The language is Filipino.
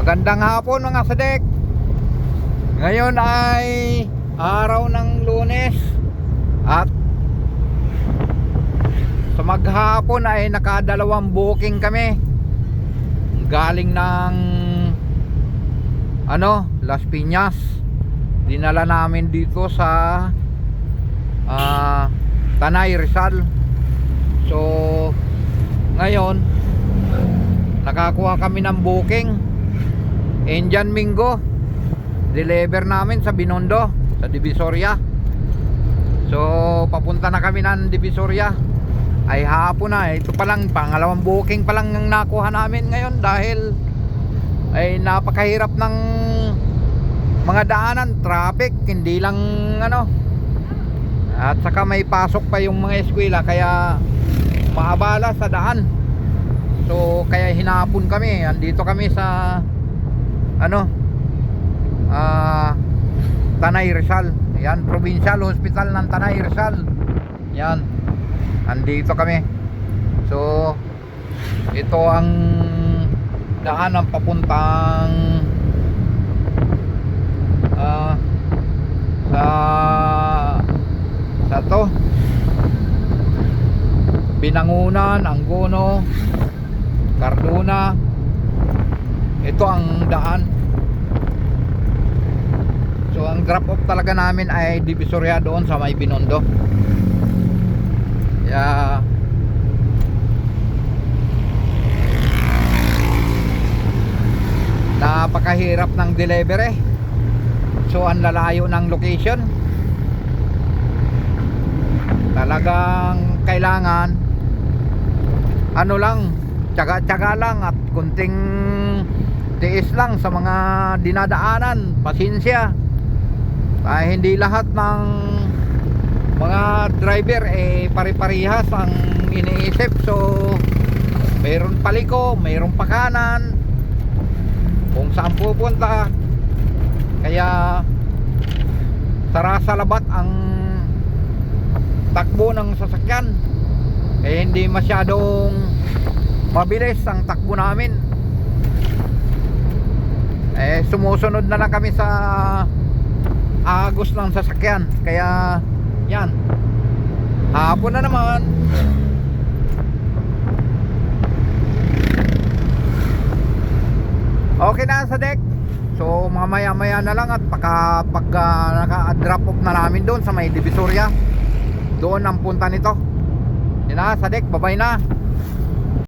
Magandang hapon mga sadek. Ngayon ay araw ng Lunes at sa maghapon ay nakadalawang booking kami. Galing ng Las Piñas. Dinala namin dito sa Tanay, Rizal. So ngayon nakakuha kami ng booking. Indian Mingo, deliver namin sa Binondo, sa Divisoria. So papunta na kami ng Divisoria. Ay hapon na, ito pa lang, pangalawang booking pa lang ang nakuha namin ngayon. Dahil ay napakahirap ng mga daanan, traffic, hindi lang at saka may pasok pa yung mga eskwela, kaya maabala sa daan. So kaya hinapon kami, andito kami sa Tanay, Rizal. Yan, Provincial Hospital ng Tanay, Rizal. Yan, andito kami. So ito ang daan ng papuntang sa to Binangunan, Angono, Cardona. Ito ang daan. So ang drop off talaga namin ay Divisoria, doon sa may Binondo. Yeah. Napakahirap ng delivery. So ang lalayo ng location. Talagang kailangan tiyaga-tiyaga lang at kunting tiis lang sa mga dinadaanan, pasensya. Hindi lahat ng mga driver pare-parehas ang iniisip. So mayroon paliko, mayroon pakanan kung saan pupunta. Kaya sarasalabat ang takbo ng sasakyan. Hindi masyadong mabilis ang takbo namin. Sumusunod na lang kami sa agos ng sasakyan. Kaya yan, hapon na naman. Okay na sa deck. So mamaya maya na lang at pag naka-drop off na namin doon sa may Divisoria, doon ang punta nito. Yun na sa deck, bye bye na.